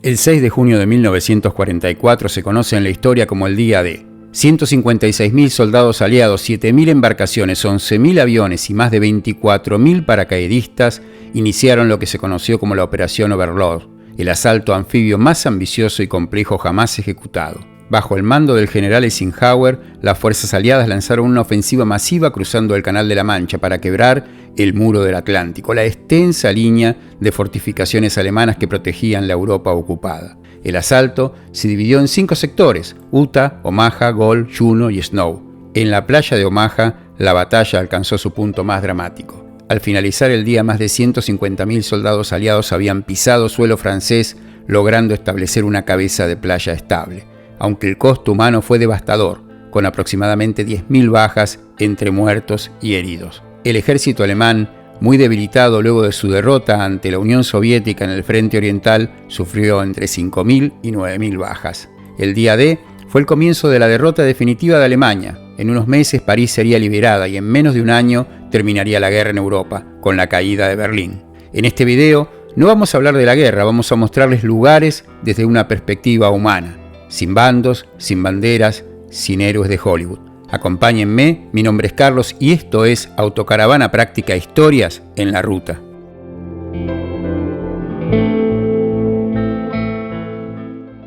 El 6 de junio de 1944 se conoce en la historia como el Día D. 156.000 soldados aliados, 7.000 embarcaciones, 11.000 aviones y más de 24.000 paracaidistas iniciaron lo que se conoció como la Operación Overlord, el asalto anfibio más ambicioso y complejo jamás ejecutado. Bajo el mando del general Eisenhower, las fuerzas aliadas lanzaron una ofensiva masiva cruzando el Canal de la Mancha para quebrar el Muro del Atlántico, la extensa línea de fortificaciones alemanas que protegían la Europa ocupada. El asalto se dividió en 5 sectores: Utah, Omaha, Gold, Juno y Snow. En la playa de Omaha, la batalla alcanzó su punto más dramático. Al finalizar el día, más de 150.000 soldados aliados habían pisado suelo francés, logrando establecer una cabeza de playa estable, aunque el costo humano fue devastador, con aproximadamente 10.000 bajas entre muertos y heridos. El ejército alemán, muy debilitado luego de su derrota ante la Unión Soviética en el frente oriental, sufrió entre 5.000 y 9.000 bajas. El día D fue el comienzo de la derrota definitiva de Alemania. En unos meses París sería liberada y en menos de un año terminaría la guerra en Europa, con la caída de Berlín. En este video no vamos a hablar de la guerra, vamos a mostrarles lugares desde una perspectiva humana, sin bandos, sin banderas, sin héroes de Hollywood. Acompáñenme, mi nombre es Carlos y esto es Autocaravana Práctica Historias en la Ruta.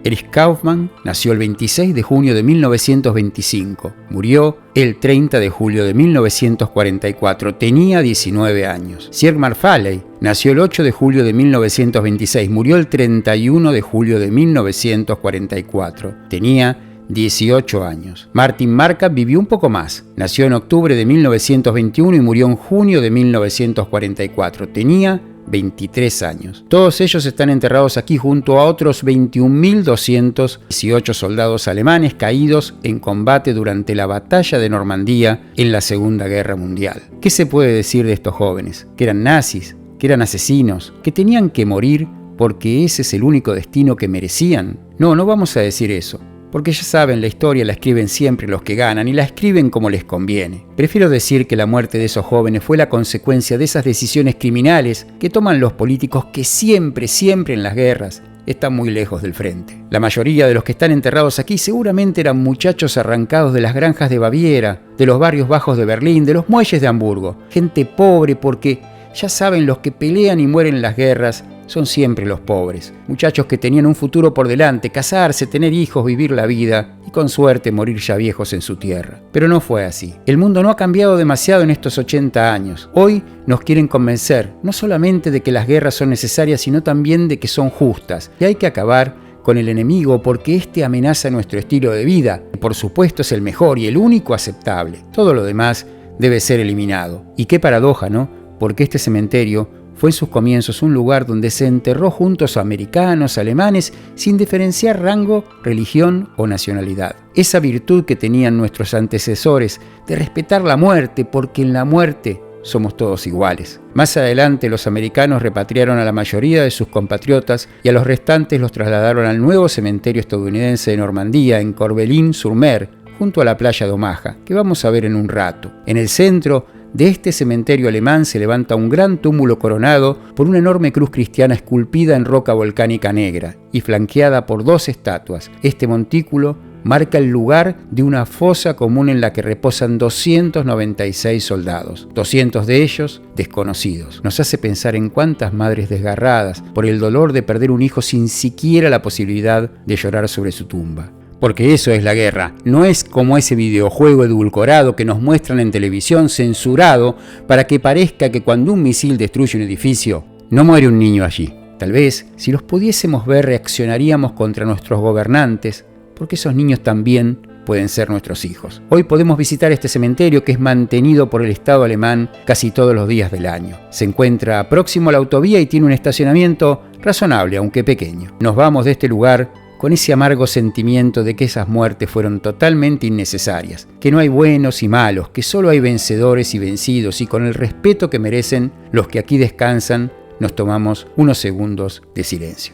Erich Kaufmann nació el 26 de junio de 1925, murió el 30 de julio de 1944, tenía 19 años. Siegfried Farley nació el 8 de julio de 1926, murió el 31 de julio de 1944, tenía 18 años. Martin Marka vivió un poco más. Nació en octubre de 1921 y murió en junio de 1944. Tenía 23 años. Todos ellos están enterrados aquí junto a otros 21.218 soldados alemanes caídos en combate durante la batalla de Normandía en la Segunda Guerra Mundial. ¿Qué se puede decir de estos jóvenes? Que eran nazis, que eran asesinos, que tenían que morir porque ese es el único destino que merecían. No vamos a decir eso. Porque ya saben, la historia la escriben siempre los que ganan y la escriben como les conviene. Prefiero decir que la muerte de esos jóvenes fue la consecuencia de esas decisiones criminales que toman los políticos que siempre en las guerras están muy lejos del frente. La mayoría de los que están enterrados aquí seguramente eran muchachos arrancados de las granjas de Baviera, de los barrios bajos de Berlín, de los muelles de Hamburgo. Gente pobre porque, ya saben, los que pelean y mueren en las guerras son siempre los pobres. Muchachos que tenían un futuro por delante, casarse, tener hijos, vivir la vida y con suerte morir ya viejos en su tierra. Pero no fue así. El mundo no ha cambiado demasiado en estos 80 años. Hoy nos quieren convencer no solamente de que las guerras son necesarias, sino también de que son justas. Y hay que acabar con el enemigo porque este amenaza nuestro estilo de vida, que por supuesto es el mejor y el único aceptable. Todo lo demás debe ser eliminado. Y qué paradoja, ¿no? Porque este cementerio fue en sus comienzos un lugar donde se enterró juntos a americanos, alemanes, sin diferenciar rango, religión o nacionalidad. Esa virtud que tenían nuestros antecesores de respetar la muerte, porque en la muerte somos todos iguales. Más adelante los americanos repatriaron a la mayoría de sus compatriotas y a los restantes los trasladaron al nuevo cementerio estadounidense de Normandía, en Corbelin-sur-Mer, junto a la playa de Omaha, que vamos a ver en un rato. En el centro de este cementerio alemán se levanta un gran túmulo coronado por una enorme cruz cristiana esculpida en roca volcánica negra y flanqueada por 2 estatuas. Este montículo marca el lugar de una fosa común en la que reposan 296 soldados, 200 de ellos desconocidos. Nos hace pensar en cuántas madres desgarradas por el dolor de perder un hijo sin siquiera la posibilidad de llorar sobre su tumba. Porque eso es la guerra, no es como ese videojuego edulcorado que nos muestran en televisión, censurado para que parezca que cuando un misil destruye un edificio, no muere un niño allí. Tal vez, si los pudiésemos ver, reaccionaríamos contra nuestros gobernantes, porque esos niños también pueden ser nuestros hijos. Hoy podemos visitar este cementerio que es mantenido por el Estado alemán casi todos los días del año. Se encuentra próximo a la autovía y tiene un estacionamiento razonable, aunque pequeño. Nos vamos de este lugar con ese amargo sentimiento de que esas muertes fueron totalmente innecesarias, que no hay buenos y malos, que solo hay vencedores y vencidos, y con el respeto que merecen los que aquí descansan, nos tomamos unos segundos de silencio.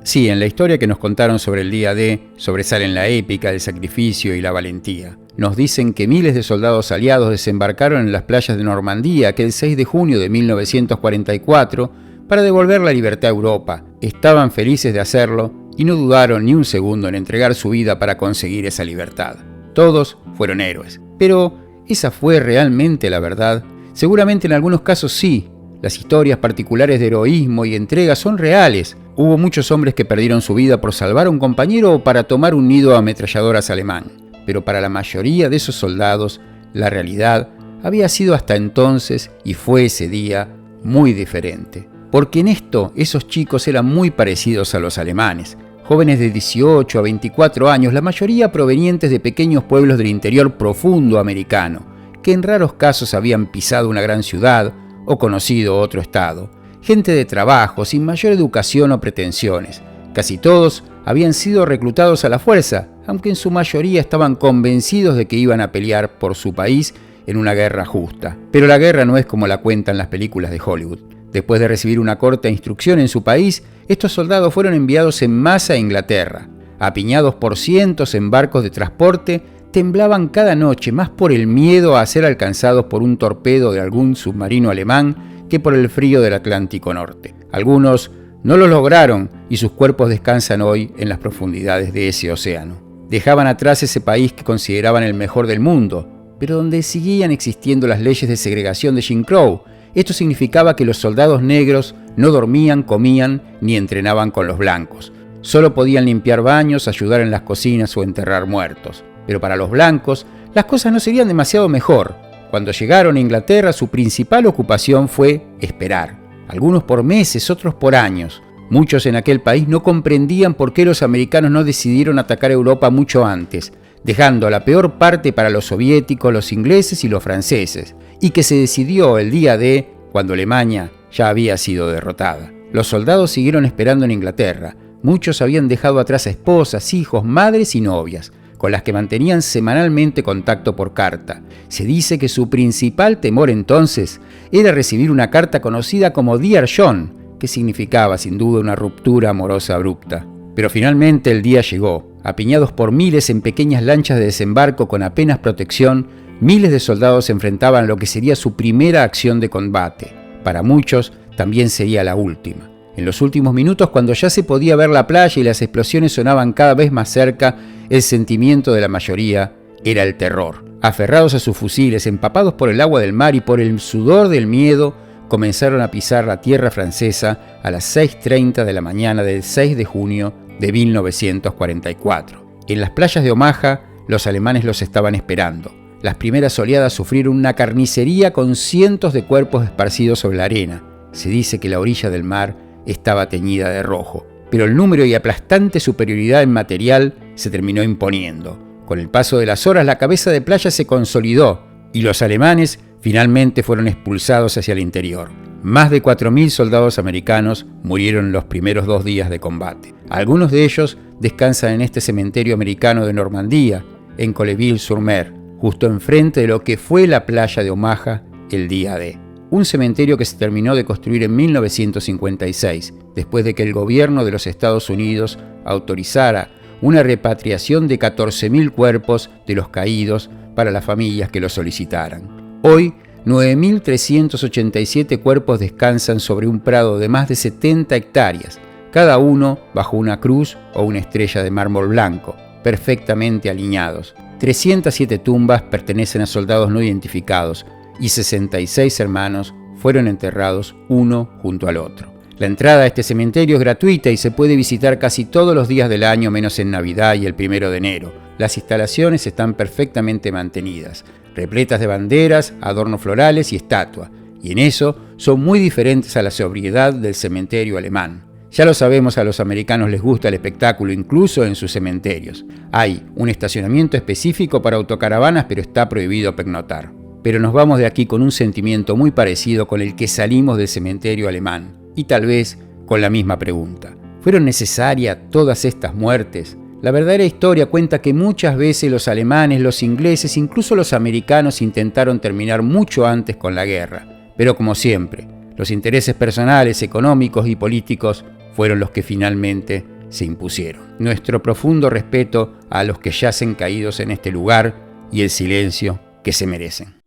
Sí, en la historia que nos contaron sobre el día D, sobresalen la épica, el sacrificio y la valentía. Nos dicen que miles de soldados aliados desembarcaron en las playas de Normandía aquel 6 de junio de 1944 para devolver la libertad a Europa. Estaban felices de hacerlo y no dudaron ni un segundo en entregar su vida para conseguir esa libertad. Todos fueron héroes. Pero, ¿esa fue realmente la verdad? Seguramente en algunos casos sí. Las historias particulares de heroísmo y entrega son reales. Hubo muchos hombres que perdieron su vida por salvar a un compañero o para tomar un nido de ametralladoras alemán. Pero para la mayoría de esos soldados, la realidad había sido hasta entonces, y fue ese día, muy diferente. Porque en esto, esos chicos eran muy parecidos a los alemanes. Jóvenes de 18 a 24 años, la mayoría provenientes de pequeños pueblos del interior profundo americano, que en raros casos habían pisado una gran ciudad o conocido otro estado. Gente de trabajo, sin mayor educación o pretensiones. Casi todos habían sido reclutados a la fuerza, aunque en su mayoría estaban convencidos de que iban a pelear por su país en una guerra justa. Pero la guerra no es como la cuentan las películas de Hollywood. Después de recibir una corta instrucción en su país, estos soldados fueron enviados en masa a Inglaterra. Apiñados por cientos en barcos de transporte, temblaban cada noche más por el miedo a ser alcanzados por un torpedo de algún submarino alemán que por el frío del Atlántico Norte. Algunos no lo lograron y sus cuerpos descansan hoy en las profundidades de ese océano. Dejaban atrás ese país que consideraban el mejor del mundo, pero donde seguían existiendo las leyes de segregación de Jim Crow. Esto significaba que los soldados negros no dormían, comían ni entrenaban con los blancos. Solo podían limpiar baños, ayudar en las cocinas o enterrar muertos. Pero para los blancos, las cosas no serían demasiado mejor. Cuando llegaron a Inglaterra, su principal ocupación fue esperar. Algunos por meses, otros por años. Muchos en aquel país no comprendían por qué los americanos no decidieron atacar Europa mucho antes, dejando la peor parte para los soviéticos, los ingleses y los franceses, y que se decidió el día D, cuando Alemania ya había sido derrotada. Los soldados siguieron esperando en Inglaterra. Muchos habían dejado atrás a esposas, hijos, madres y novias, con las que mantenían semanalmente contacto por carta. Se dice que su principal temor entonces era recibir una carta conocida como Dear John, que significaba sin duda una ruptura amorosa abrupta. Pero finalmente el día llegó. Apiñados por miles en pequeñas lanchas de desembarco con apenas protección, miles de soldados se enfrentaban a lo que sería su primera acción de combate. Para muchos también sería la última. En los últimos minutos, cuando ya se podía ver la playa y las explosiones sonaban cada vez más cerca, el sentimiento de la mayoría era el terror. Aferrados a sus fusiles, empapados por el agua del mar y por el sudor del miedo, comenzaron a pisar la tierra francesa a las 6:30 de la mañana del 6 de junio de 1944. En las playas de Omaha, los alemanes los estaban esperando. Las primeras oleadas sufrieron una carnicería con cientos de cuerpos esparcidos sobre la arena. Se dice que la orilla del mar estaba teñida de rojo, pero el número y aplastante superioridad en material se terminó imponiendo. Con el paso de las horas, la cabeza de playa se consolidó y los alemanes finalmente fueron expulsados hacia el interior. Más de 4.000 soldados americanos murieron en los primeros 2 días de combate. Algunos de ellos descansan en este cementerio americano de Normandía, en Colleville-sur-Mer, justo enfrente de lo que fue la playa de Omaha el día D. Un cementerio que se terminó de construir en 1956, después de que el gobierno de los Estados Unidos autorizara una repatriación de 14.000 cuerpos de los caídos para las familias que lo solicitaran. Hoy, 9.387 cuerpos descansan sobre un prado de más de 70 hectáreas, cada uno bajo una cruz o una estrella de mármol blanco, perfectamente alineados. 307 tumbas pertenecen a soldados no identificados y 66 hermanos fueron enterrados uno junto al otro. La entrada a este cementerio es gratuita y se puede visitar casi todos los días del año menos en Navidad y el 1 de enero. Las instalaciones están perfectamente mantenidas, repletas de banderas, adornos florales y estatuas, y en eso son muy diferentes a la sobriedad del cementerio alemán. Ya lo sabemos, a los americanos les gusta el espectáculo incluso en sus cementerios. Hay un estacionamiento específico para autocaravanas, pero está prohibido pernoctar. Pero nos vamos de aquí con un sentimiento muy parecido con el que salimos del cementerio alemán, y tal vez con la misma pregunta. ¿Fueron necesarias todas estas muertes? La verdadera historia cuenta que muchas veces los alemanes, los ingleses, incluso los americanos intentaron terminar mucho antes con la guerra. Pero como siempre, los intereses personales, económicos y políticos fueron los que finalmente se impusieron. Nuestro profundo respeto a los que yacen caídos en este lugar y el silencio que se merecen.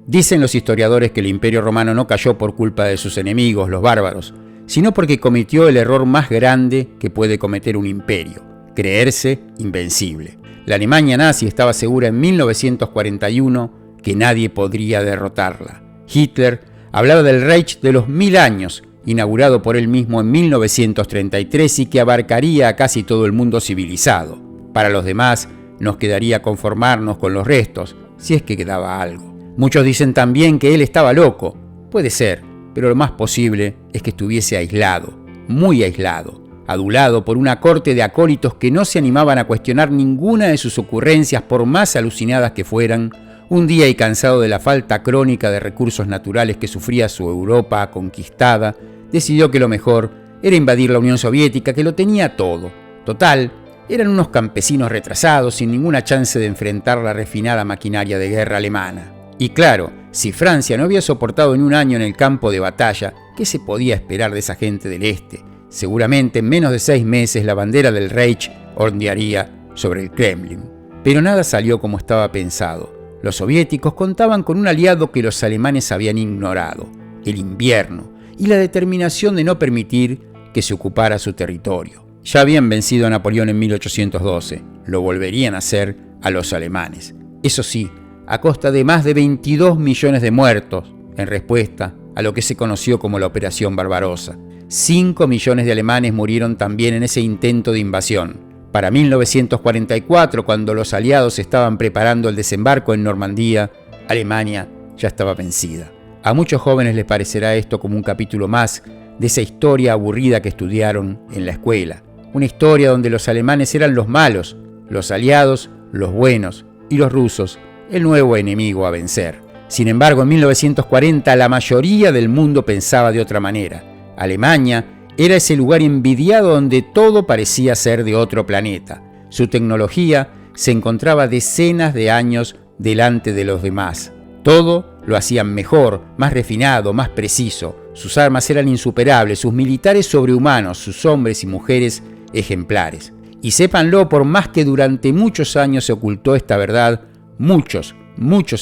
Dicen los historiadores que el Imperio Romano no cayó por culpa de sus enemigos, los bárbaros, sino porque cometió el error más grande que puede cometer un imperio: creerse invencible. La Alemania nazi estaba segura en 1941 que nadie podría derrotarla. Hitler hablaba del Reich de los 1000 años, inaugurado por él mismo en 1933 y que abarcaría a casi todo el mundo civilizado. Para los demás, nos quedaría conformarnos con los restos, si es que quedaba algo. Muchos dicen también que él estaba loco. Puede ser, pero lo más posible es que estuviese aislado, muy aislado, adulado por una corte de acólitos que no se animaban a cuestionar ninguna de sus ocurrencias por más alucinadas que fueran. Un día, y cansado de la falta crónica de recursos naturales que sufría su Europa conquistada, decidió que lo mejor era invadir la Unión Soviética, que lo tenía todo. Total, eran unos campesinos retrasados sin ninguna chance de enfrentar la refinada maquinaria de guerra alemana. Y claro, si Francia no había soportado ni un año en el campo de batalla, ¿qué se podía esperar de esa gente del Este? Seguramente en menos de 6 meses la bandera del Reich ondearía sobre el Kremlin. Pero nada salió como estaba pensado. Los soviéticos contaban con un aliado que los alemanes habían ignorado: el invierno y la determinación de no permitir que se ocupara su territorio. Ya habían vencido a Napoleón en 1812, lo volverían a hacer a los alemanes. Eso sí, a costa de más de 22 millones de muertos, en respuesta a lo que se conoció como la Operación Barbarossa. 5 millones de alemanes murieron también en ese intento de invasión. Para 1944, cuando los aliados estaban preparando el desembarco en Normandía, Alemania ya estaba vencida. A muchos jóvenes les parecerá esto como un capítulo más de esa historia aburrida que estudiaron en la escuela. Una historia donde los alemanes eran los malos, los aliados los buenos y los rusos el nuevo enemigo a vencer. Sin embargo, en 1940 la mayoría del mundo pensaba de otra manera. Alemania era ese lugar envidiado donde todo parecía ser de otro planeta. Su tecnología se encontraba decenas de años delante de los demás. Todo lo hacían mejor, más refinado, más preciso. Sus armas eran insuperables, sus militares sobrehumanos, sus hombres y mujeres ejemplares. Y sépanlo, por más que durante muchos años se ocultó esta verdad, muchos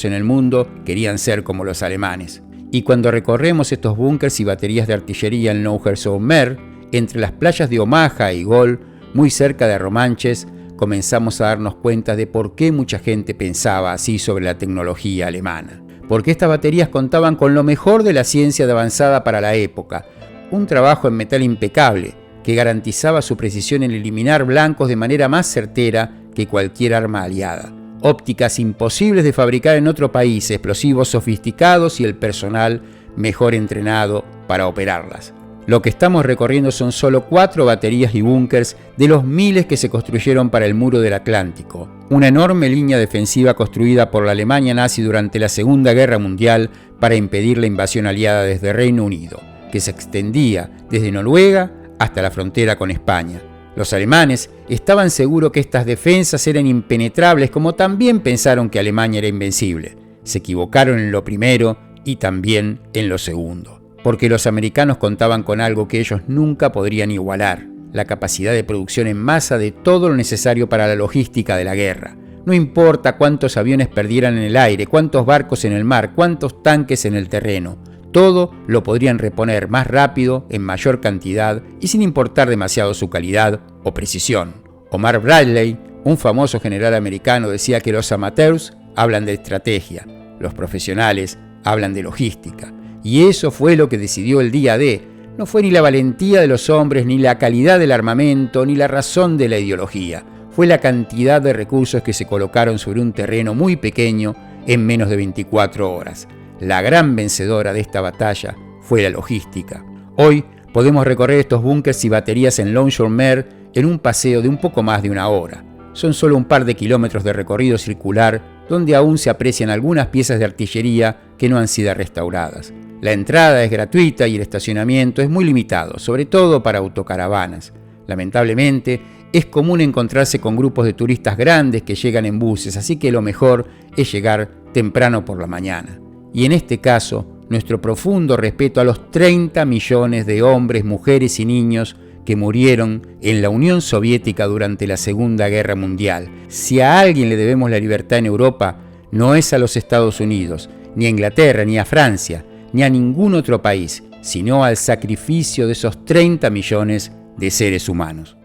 en el mundo querían ser como los alemanes. Y cuando recorremos estos búnkers y baterías de artillería en Neuer-sur-Mer, entre las playas de Omaha y Gol, muy cerca de Romanches, comenzamos a darnos cuenta de por qué mucha gente pensaba así sobre la tecnología alemana. Porque estas baterías contaban con lo mejor de la ciencia de avanzada para la época, un trabajo en metal impecable que garantizaba su precisión en eliminar blancos de manera más certera que cualquier arma aliada. Ópticas imposibles de fabricar en otro país, explosivos sofisticados y el personal mejor entrenado para operarlas. Lo que estamos recorriendo son solo 4 baterías y búnkers de los miles que se construyeron para el muro del Atlántico, una enorme línea defensiva construida por la Alemania nazi durante la Segunda Guerra Mundial para impedir la invasión aliada desde Reino Unido, que se extendía desde Noruega hasta la frontera con España. Los alemanes estaban seguros que estas defensas eran impenetrables, como también pensaron que Alemania era invencible. Se equivocaron en lo primero y también en lo segundo, porque los americanos contaban con algo que ellos nunca podrían igualar: la capacidad de producción en masa de todo lo necesario para la logística de la guerra. No importa cuántos aviones perdieran en el aire, cuántos barcos en el mar, cuántos tanques en el terreno. Todo lo podrían reponer más rápido, en mayor cantidad y sin importar demasiado su calidad o precisión. Omar Bradley, un famoso general americano, decía que los amateurs hablan de estrategia, los profesionales hablan de logística. Y eso fue lo que decidió el día D. No fue ni la valentía de los hombres, ni la calidad del armamento, ni la razón de la ideología. fue la cantidad de recursos que se colocaron sobre un terreno muy pequeño en menos de 24 horas. La gran vencedora de esta batalla fue la logística. Hoy podemos recorrer estos búnkers y baterías en Longshoremer en un paseo de un poco más de una hora. Son solo un par de kilómetros de recorrido circular donde aún se aprecian algunas piezas de artillería que no han sido restauradas. La entrada es gratuita y el estacionamiento es muy limitado, sobre todo para autocaravanas. Lamentablemente, es común encontrarse con grupos de turistas grandes que llegan en buses, así que lo mejor es llegar temprano por la mañana. Y en este caso, nuestro profundo respeto a los 30 millones de hombres, mujeres y niños que murieron en la Unión Soviética durante la Segunda Guerra Mundial. Si a alguien le debemos la libertad en Europa, no es a los Estados Unidos, ni a Inglaterra, ni a Francia, ni a ningún otro país, sino al sacrificio de esos 30 millones de seres humanos.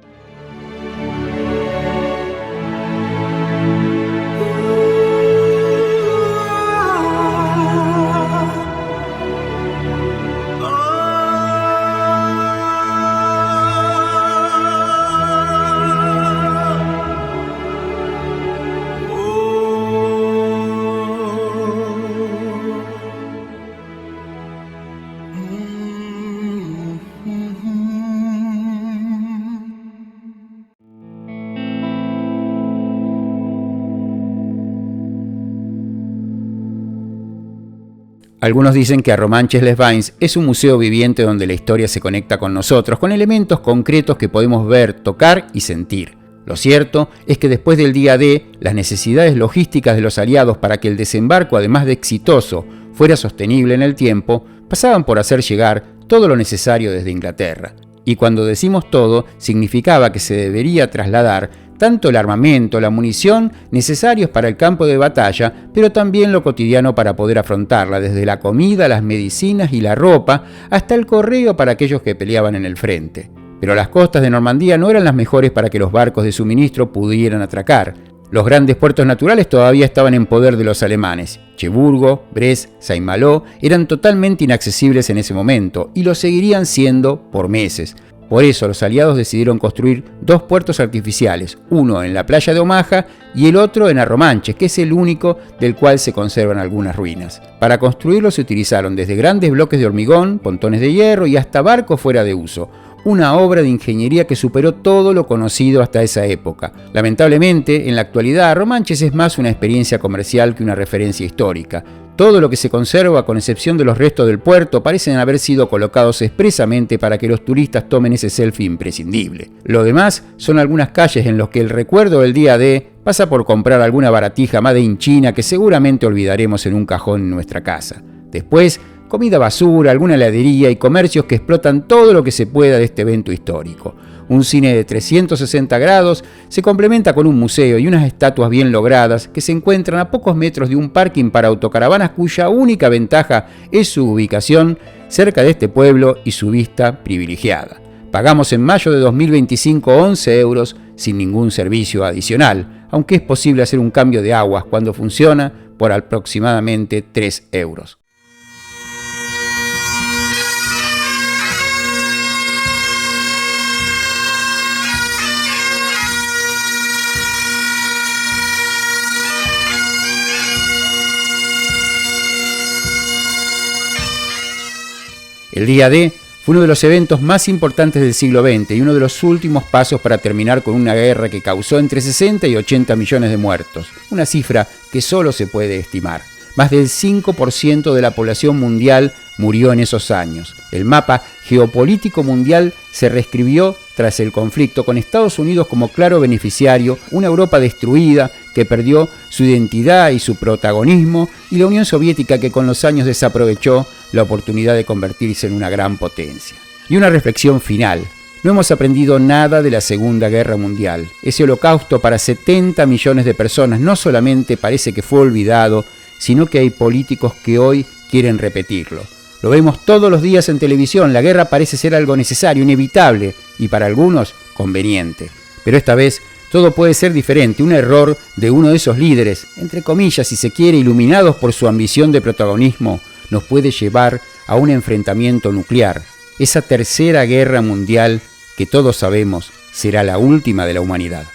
Algunos dicen que Arromanches-les-Bains es un museo viviente donde la historia se conecta con nosotros, con elementos concretos que podemos ver, tocar y sentir. Lo cierto es que después del día D, las necesidades logísticas de los aliados para que el desembarco, además de exitoso, fuera sostenible en el tiempo, pasaban por hacer llegar todo lo necesario desde Inglaterra. Y cuando decimos todo, significaba que se debería trasladar tanto el armamento, la munición necesarios para el campo de batalla, pero también lo cotidiano para poder afrontarla, desde la comida, las medicinas y la ropa, hasta el correo para aquellos que peleaban en el frente. Pero las costas de Normandía no eran las mejores para que los barcos de suministro pudieran atracar. Los grandes puertos naturales todavía estaban en poder de los alemanes. Cherbourg, Brest, Saint-Malo eran totalmente inaccesibles en ese momento y lo seguirían siendo por meses. Por eso los aliados decidieron construir dos puertos artificiales, uno en la playa de Omaha y el otro en Arromanches, que es el único del cual se conservan algunas ruinas. Para construirlo se utilizaron desde grandes bloques de hormigón, pontones de hierro y hasta barcos fuera de uso. Una obra de ingeniería que superó todo lo conocido hasta esa época. Lamentablemente, en la actualidad, Arromanches es más una experiencia comercial que una referencia histórica. Todo lo que se conserva, con excepción de los restos del puerto, parecen haber sido colocados expresamente para que los turistas tomen ese selfie imprescindible. Lo demás son algunas calles en las que el recuerdo del día D pasa por comprar alguna baratija made in China que seguramente olvidaremos en un cajón en nuestra casa. Después, comida basura, alguna heladería y comercios que explotan todo lo que se pueda de este evento histórico. Un cine de 360 grados se complementa con un museo y unas estatuas bien logradas que se encuentran a pocos metros de un parking para autocaravanas cuya única ventaja es su ubicación cerca de este pueblo y su vista privilegiada. Pagamos en mayo de 2025 11 euros sin ningún servicio adicional, aunque es posible hacer un cambio de aguas cuando funciona por aproximadamente 3 euros. El día D fue uno de los eventos más importantes del siglo XX y uno de los últimos pasos para terminar con una guerra que causó entre 60 y 80 millones de muertos, una cifra que solo se puede estimar. Más del 5% de la población mundial murió en esos años. El mapa geopolítico mundial se reescribió tras el conflicto, con Estados Unidos como claro beneficiario, una Europa destruida que perdió su identidad y su protagonismo, y la Unión Soviética que con los años desaprovechó la oportunidad de convertirse en una gran potencia. Y una reflexión final. No hemos aprendido nada de la Segunda Guerra Mundial. Ese holocausto para 70 millones de personas no solamente parece que fue olvidado, sino que hay políticos que hoy quieren repetirlo. Lo vemos todos los días en televisión, la guerra parece ser algo necesario, inevitable y para algunos conveniente. Pero esta vez todo puede ser diferente, un error de uno de esos líderes, entre comillas si se quiere, iluminados por su ambición de protagonismo, nos puede llevar a un enfrentamiento nuclear, esa tercera guerra mundial que todos sabemos será la última de la humanidad.